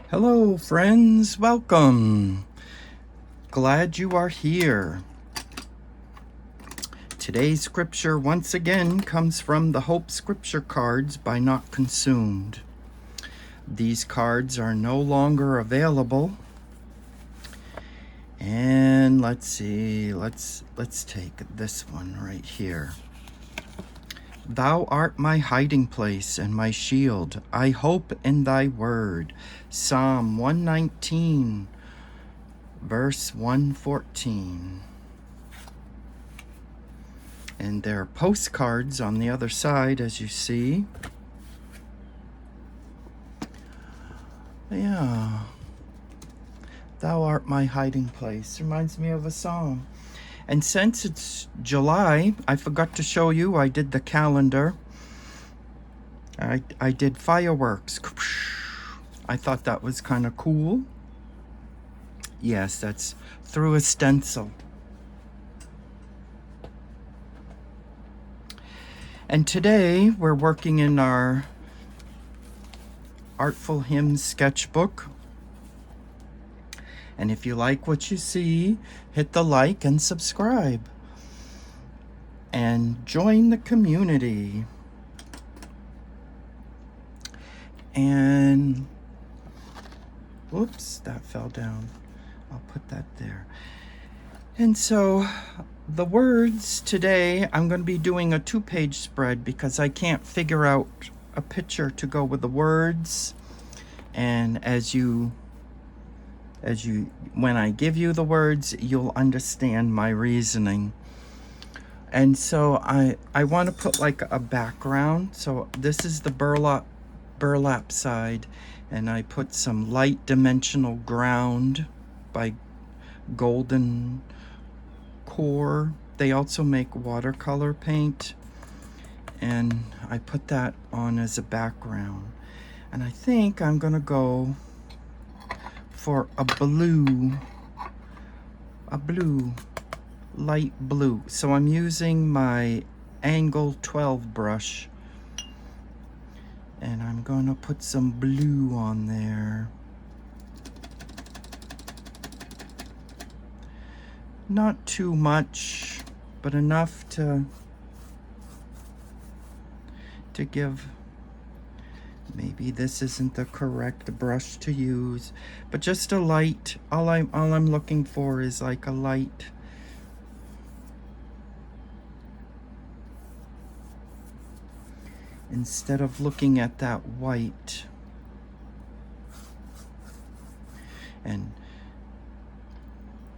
Hello, friends. Welcome. Glad you are here. Today's scripture once again comes from the Hope Scripture cards by Not Consumed. These cards are no longer available. And let's see. Let's take this one right here. Thou art my hiding place and my shield. I hope in thy word. Psalm 119, verse 114. And there are postcards on the other side, as you see. Yeah. Thou art my hiding place. Reminds me of a song. And since it's July, I forgot to show you, I did the calendar. I did fireworks. I thought that was kind of cool. Yes, that's through a stencil. And today we're working in our Artful Hymn Sketchbook. And if you like what you see, hit the like and subscribe. And join the community. And, whoops, that fell down. I'll put that there. And so the words today, I'm going to be doing a 2-page spread because I can't figure out a picture to go with the words. And when I give you the words, you'll understand my reasoning. And so I want to put like a background. So this is the burlap side, and I put some light dimensional ground by Golden Core. They also make watercolor paint, and I put that on as a background. And I think I'm gonna go for a blue, light blue. So I'm using my angle 12 brush, and I'm gonna put some blue on there. Not too much, but enough to give. Maybe this isn't the correct brush to use, but just a light. All I'm looking for is like a light. Instead of looking at that white. And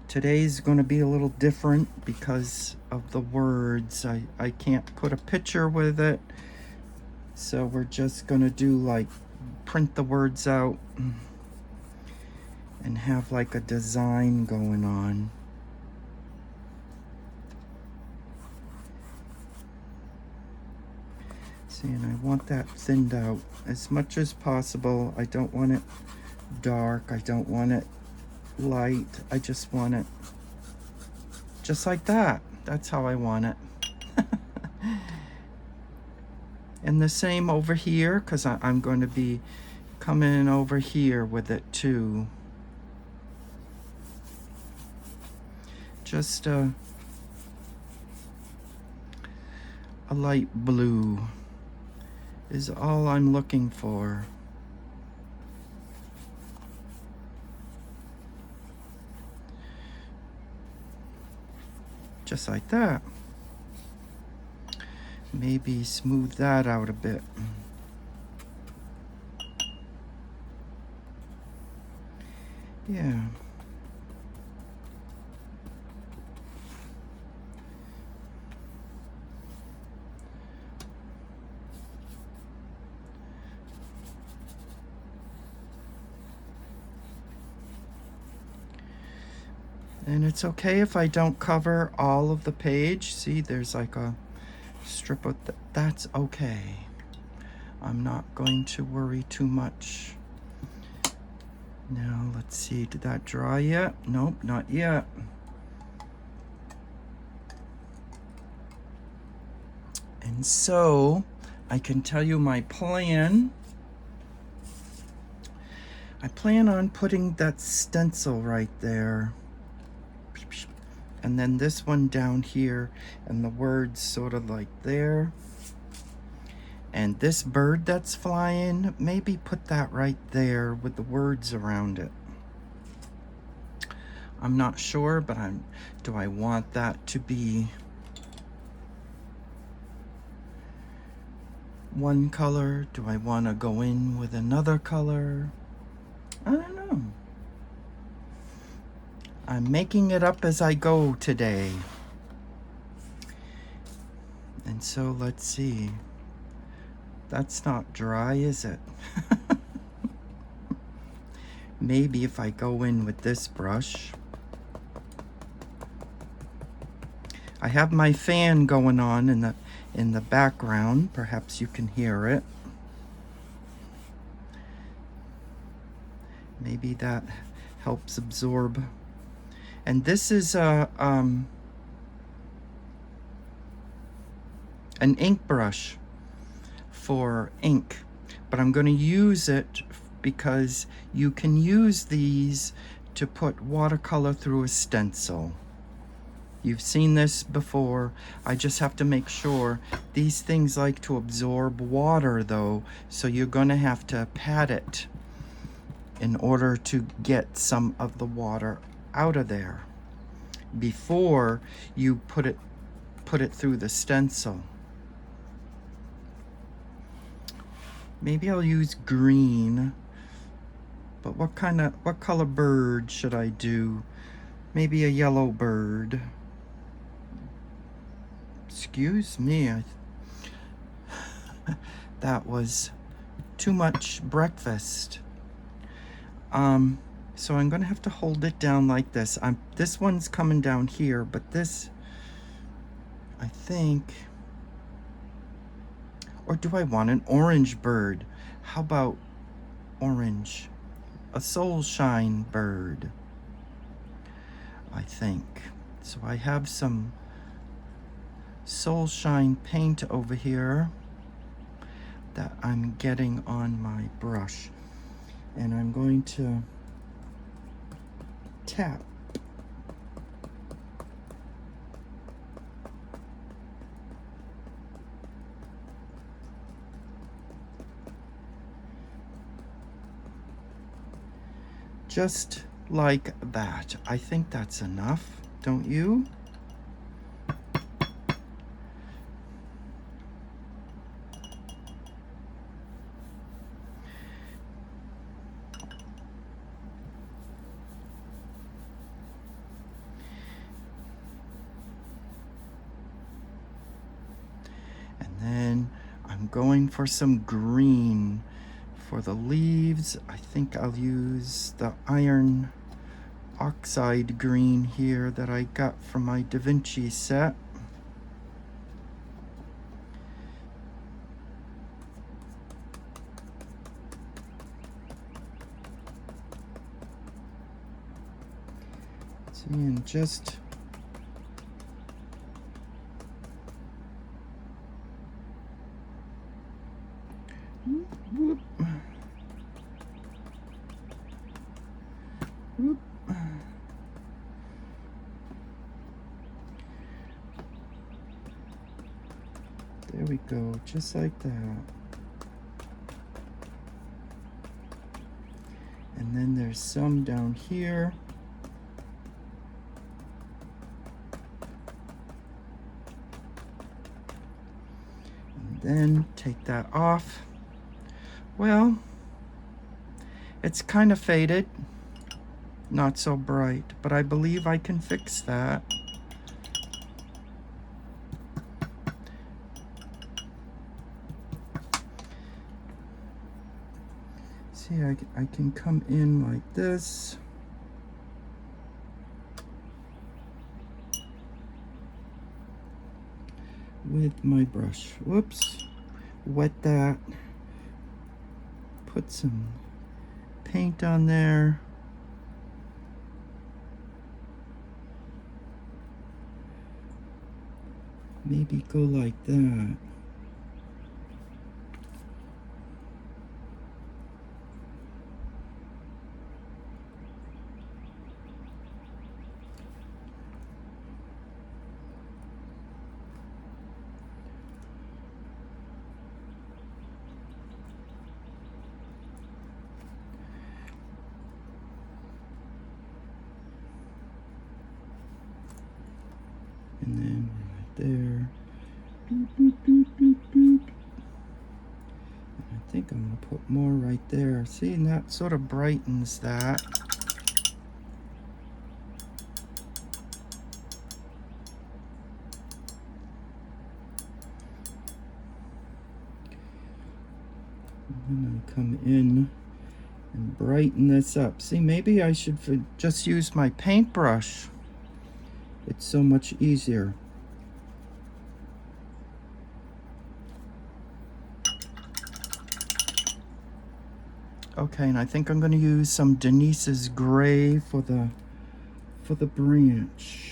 today's going to be a little different because of the words. I can't put a picture with it. So we're just going to do like print the words out and have like a design going on. See, and I want that thinned out as much as possible. I don't want it dark. I don't want it light. I just want it just like that. That's how I want it. And the same over here, because I'm going to be coming over here with it too. Just a light blue is all I'm looking for. Just like that. Maybe smooth that out a bit. Yeah. And it's okay if I don't cover all of the page. See, there's like a strip of that's okay. I'm not going to worry too much. Now let's see, did that dry yet? Nope, not yet. And so I can tell you my plan. I plan on putting that stencil right there. And then this one down here, and the words sort of like there. And this bird that's flying, maybe put that right there with the words around it. I'm not sure, but do I want that to be one color? Do I want to go in with another color? I don't know. I'm making it up as I go today. And so let's see. That's not dry, is it? Maybe if I go in with this brush. I have my fan going on in the background. Perhaps you can hear it. Maybe that helps absorb. And this is an ink brush for ink, but I'm going to use it because you can use these to put watercolor through a stencil. You've seen this before. I just have to make sure. These things like to absorb water though, so you're going to have to pat it in order to get some of the water out of there before you put it through the stencil. Maybe I'll use green, but what color bird should I do? Maybe a yellow bird. Excuse me, that was too much breakfast. So I'm gonna have to hold it down like this. This one's coming down here, but this, I think, or do I want an orange bird? How about orange? A soul shine bird, I think. So I have some soul shine paint over here that I'm getting on my brush. And I'm going to tap. Just like that. I think that's enough, don't you? And then I'm going for some green. For the leaves, I think I'll use the iron oxide green here that I got from my DaVinci set. See, and just whoop. Whoop. There we go, just like that. And then there's some down here. And then take that off. Well, it's kind of faded. Not so bright, but I believe I can fix that. See, I can come in like this. With my brush. Whoops. Wet that. Put some paint on there. Maybe go like that. And then right there. Boop, boop, boop, boop, boop. And I think I'm going to put more right there. See, and that sort of brightens that. I'm going to come in and brighten this up. See, maybe I should just use my paintbrush. It's so much easier. Okay, and I think I'm going to use some Denise's gray for the branch.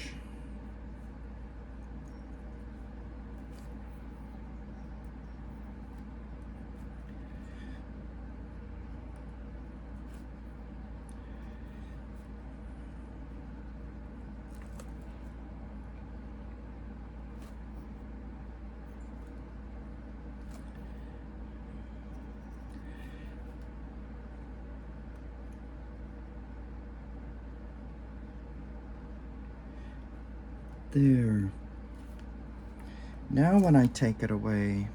There. Now when I take it away,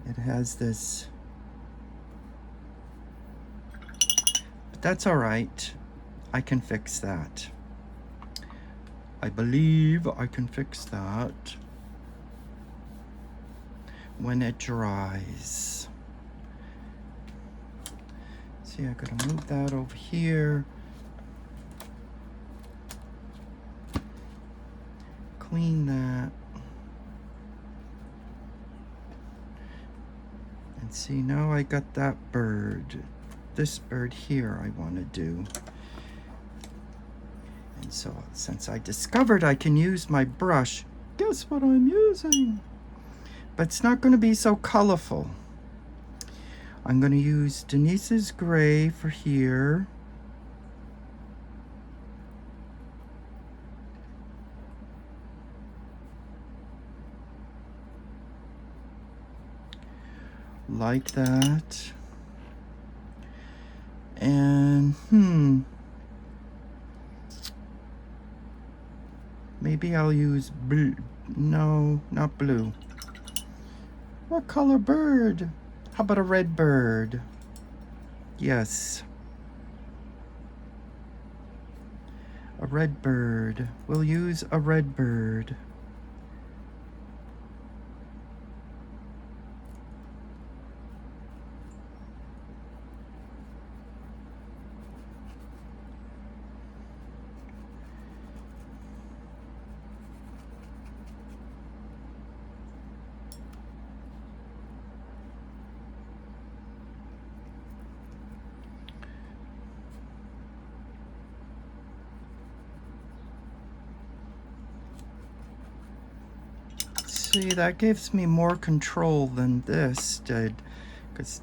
it has this, but that's all right. I can fix that. I believe I can fix that when it dries. See, I gotta move that over here. Clean that. And see, now I got that bird. This bird here I want to do. And so since I discovered I can use my brush, guess what I'm using? But it's not going to be so colorful. I'm going to use Denise's gray for here. Like that. And maybe I'll use blue. No, not blue. What color bird? How about a red bird? Yes. A red bird. We'll use a red bird. See, that gives me more control than this did, because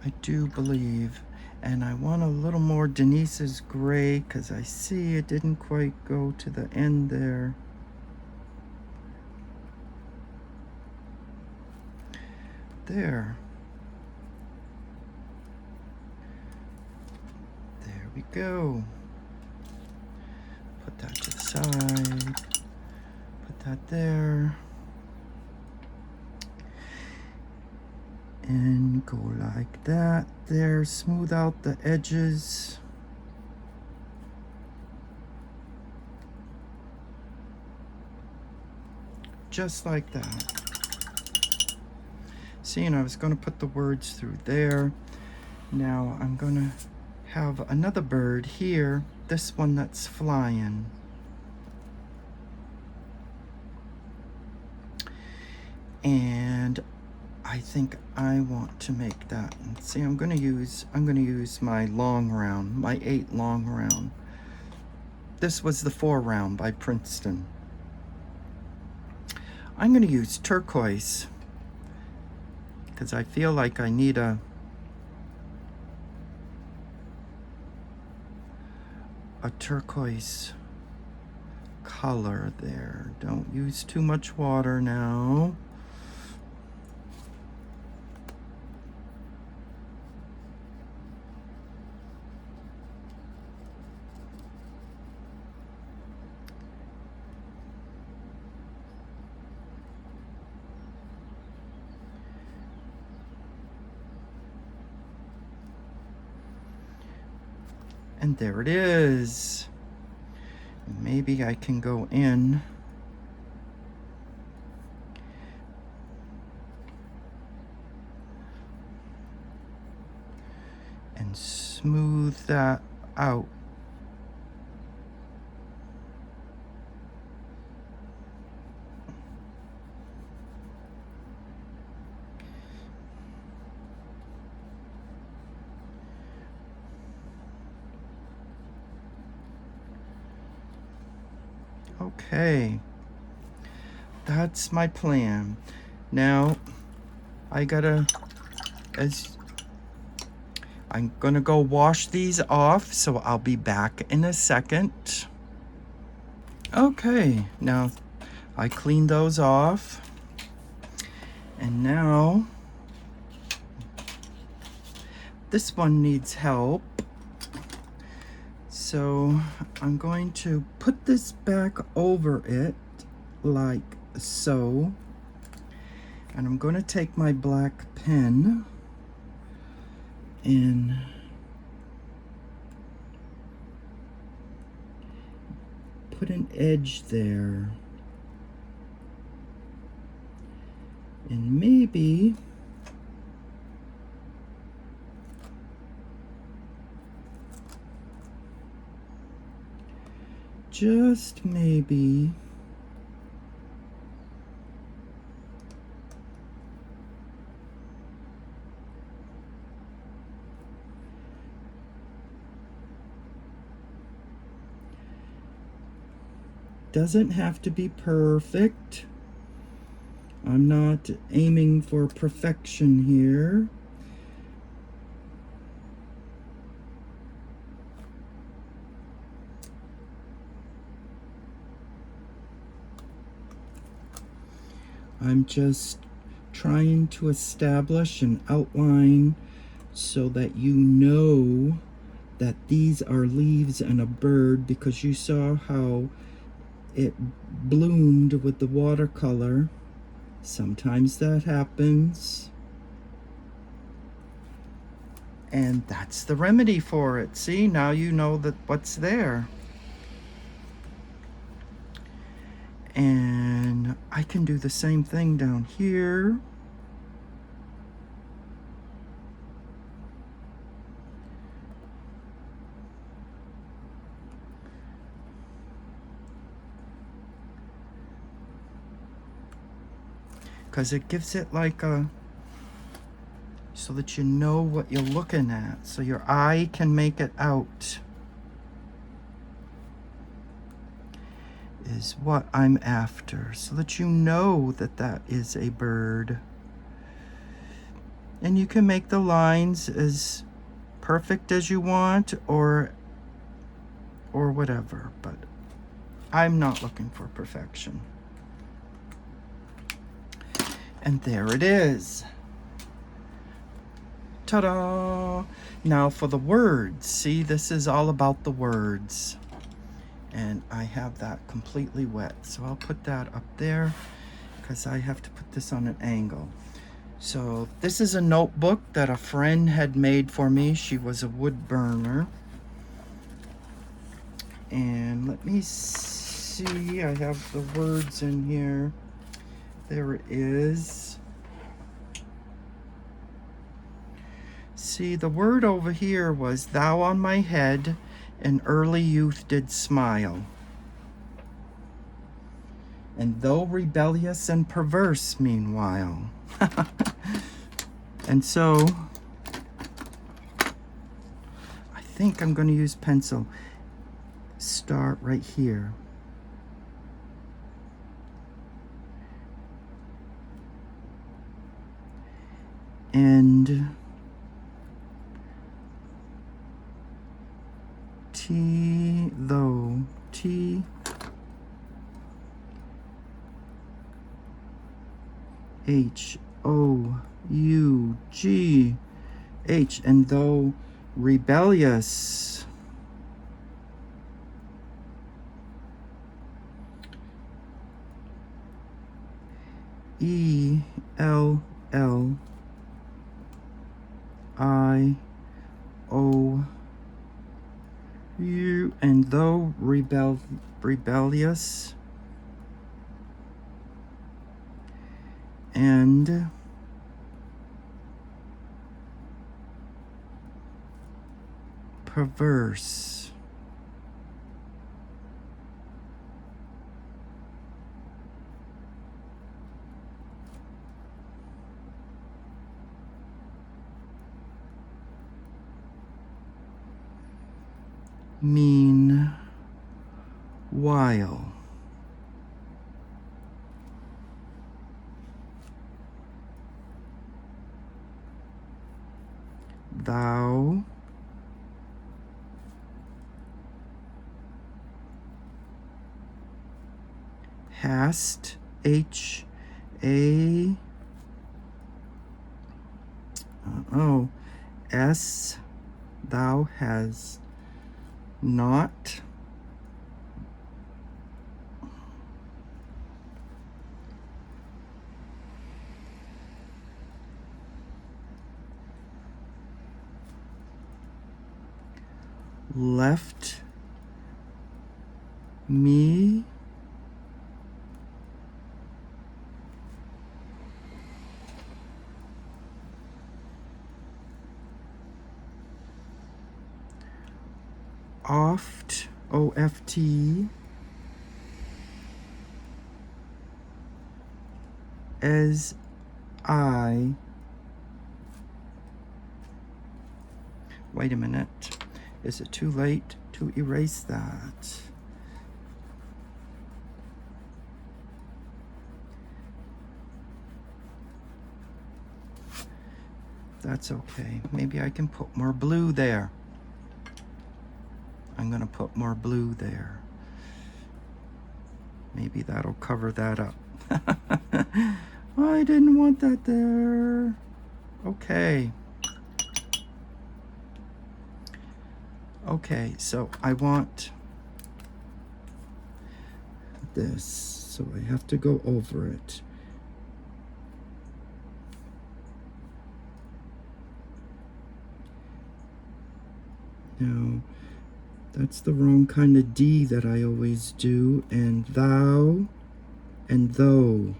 I do believe, and I want a little more Denise's gray, because I see it didn't quite go to the end there. There. There we go. Put that to the side. Put that there. And go like that there. Smooth out the edges. Just like that. See, and I was going to put the words through there. Now I'm going to have another bird here. This one that's flying. And I think I want to make that. And see, I'm going to use my long round, my 8 long round. This was the 4 round by Princeton. I'm going to use turquoise because I feel like I need a turquoise color there. Don't use too much water now. And there it is. Maybe I can go in and smooth that out. Okay, that's my plan. Now I'm gonna go wash these off, so I'll be back in a second. Okay, now I cleaned those off, and now this one needs help. So I'm going to put this back over it like so, and I'm going to take my black pen and put an edge there, and maybe just maybe doesn't have to be perfect. I'm not aiming for perfection here. I'm just trying to establish an outline so that you know that these are leaves and a bird, because you saw how it bloomed with the watercolor. Sometimes that happens. And that's the remedy for it. See, now you know that what's there. And I can do the same thing down here. Because it gives it like a, so that you know what you're looking at, so your eye can make it out, is what I'm after, so that you know that that is a bird. And you can make the lines as perfect as you want, or whatever, but I'm not looking for perfection. And there it is. Ta-da! Now for the words. See, this is all about the words. And I have that completely wet. So I'll put that up there because I have to put this on an angle. So this is a notebook that a friend had made for me. She was a wood burner. And let me see, I have the words in here. There it is. See, the word over here was, "Thou on my head, in early youth did smile. And though rebellious and perverse meanwhile." And so, I think I'm going to use pencil. Start right here. And T, though, T, H, O, U, G, H, and though rebellious. E, L, L, I, O, and though rebellious and perverse. Meanwhile, thou hast thou hast not left me oft, O-F-T, as I, wait a minute, is it too late to erase that? That's okay, maybe I can put more blue there. I'm gonna put more blue there. Maybe that'll cover that up. I didn't want that there. Okay. Okay, so I want this, so I have to go over it. Now, that's the wrong kind of D that I always do, and thou and though.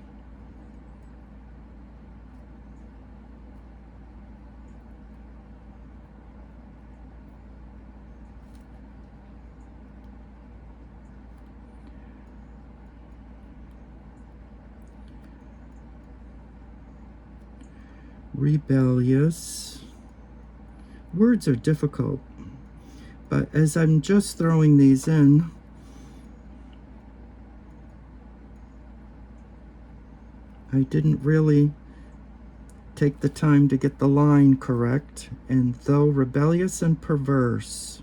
Rebellious. Words are difficult, but as I'm just throwing these in, I didn't really take the time to get the line correct. And though rebellious and perverse.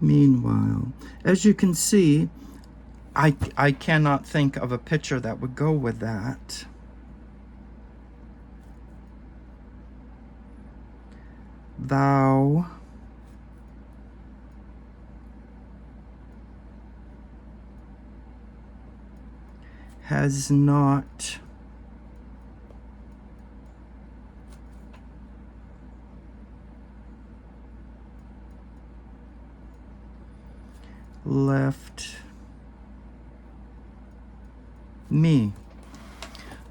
Meanwhile, as you can see, I cannot think of a picture that would go with that. Thou has not left me.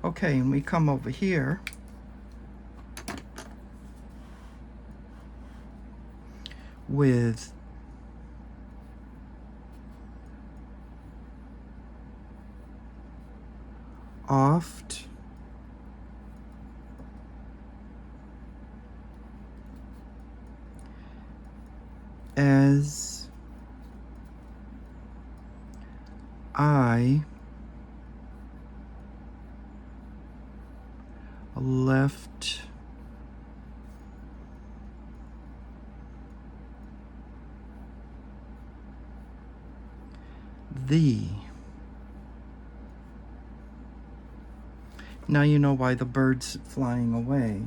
Okay, and we come over here. With oft as I left thee. Now you know why the bird's flying away.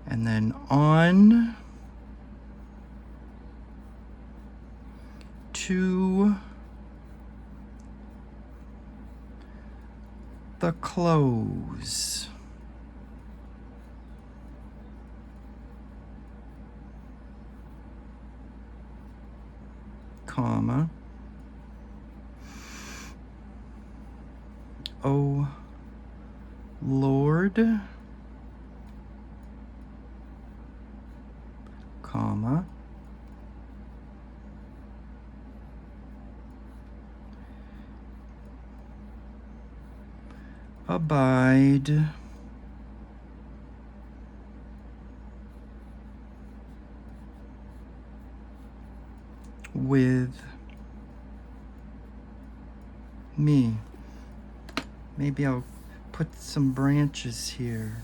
And then on to the close. Comma. O Lord, comma, abide with me. Maybe I'll put some branches here.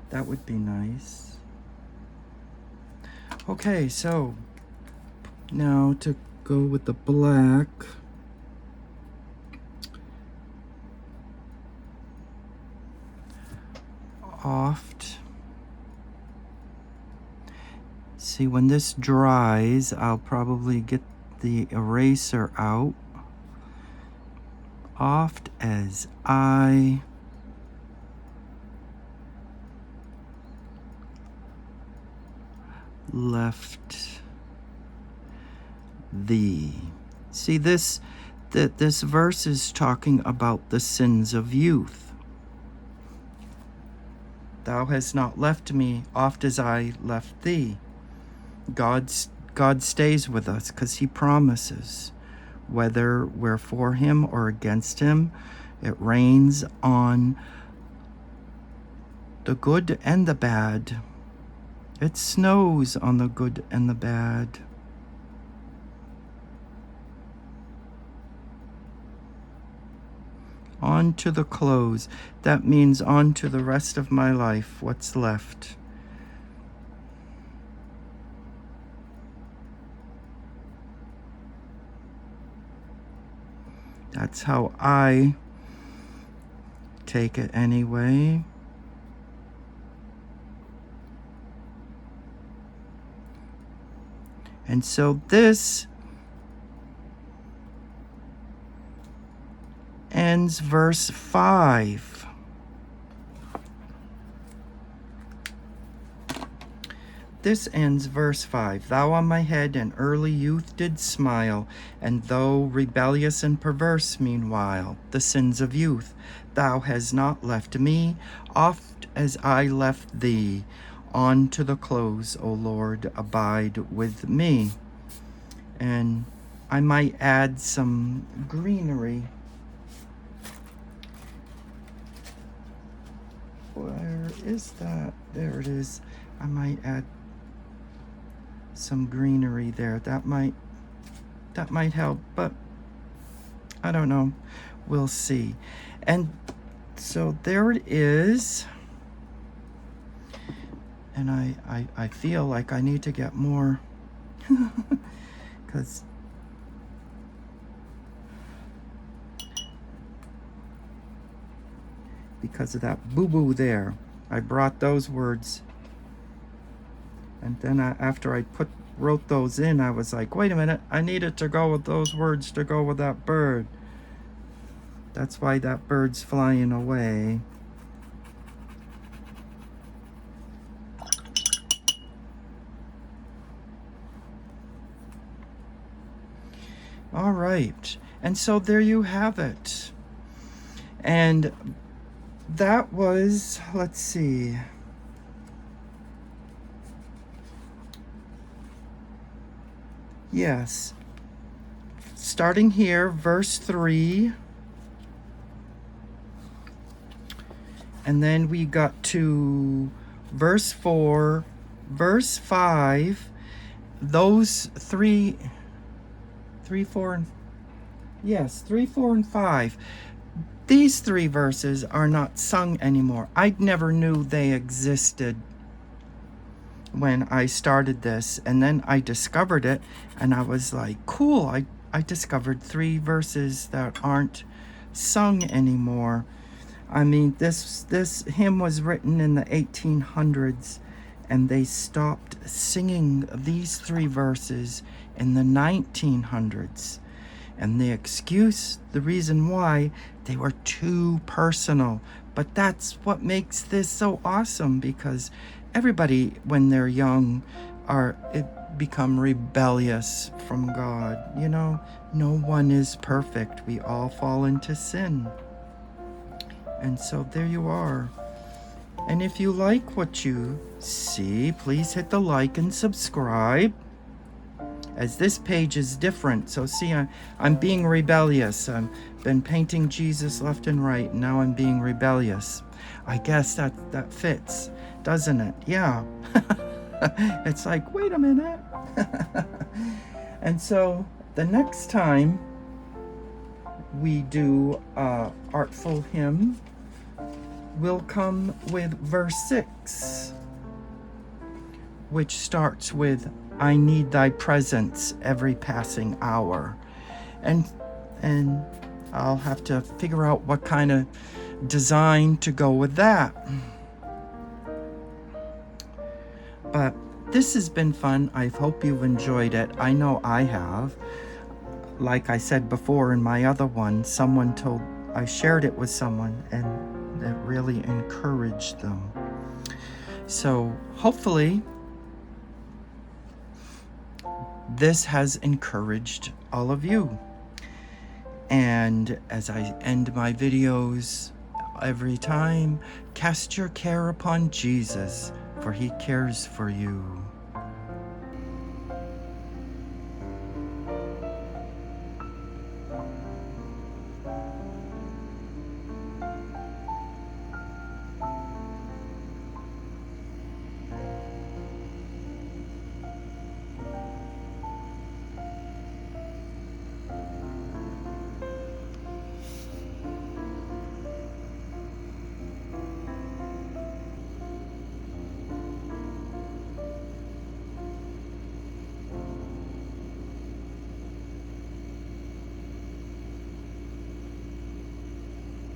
That would be nice. Okay, so now to go with the black. Oft. See, when this dries, I'll probably get the eraser out. Oft as I left thee. See, this verse is talking about the sins of youth. Thou hast not left me oft as I left thee. God stays with us because he promises. Whether we're for him or against him, it rains on the good and the bad. It snows on the good and the bad. On to the close. That means on to the rest of my life, what's left. That's how I take it anyway. And so this ends verse 5. This ends verse 5. Thou on my head in early youth did smile, and though rebellious and perverse meanwhile, the sins of youth, thou hast not left me, oft as I left thee. On to the close, O Lord, abide with me. And I might add some greenery. Where is that? There it is. I might add some greenery there. That might help, but I don't know. We'll see. And so there it is. And I feel like I need to get more because of that boo-boo there. I brought those words, and then after I wrote those in, I was like, wait a minute, I needed to go with those words to go with that bird. That's why that bird's flying away. All right, and so there you have it. And that was, let's see. Yes. Starting here, verse 3. And then we got to verse 4, verse 5. Those 3, 4, and 5. These 3 verses are not sung anymore. I never knew they existed when I started this, and then I discovered it, and I was like, cool, I discovered 3 verses that aren't sung anymore. I mean, this hymn was written in the 1800s, and they stopped singing these 3 verses in the 1900s. And the reason why, they were too personal. But that's what makes this so awesome, because everybody, when they're young, become rebellious from God. You know, no one is perfect. We all fall into sin. And so there you are. And if you like what you see, please hit the like and subscribe, as this page is different. So see, I'm being rebellious. I've been painting Jesus left and right, and now I'm being rebellious. I guess that fits, doesn't it? Yeah. It's like, wait a minute. And so the next time we do Artful Hymn, we'll come with verse 6, which starts with, I need thy presence every passing hour. And I'll have to figure out what kind of design to go with that. But this has been fun. I hope you've enjoyed it. I know I have. Like I said before in my other one, I shared it with someone, and it really encouraged them. So hopefully this has encouraged all of you. And as I end my videos every time, cast your care upon Jesus, for he cares for you.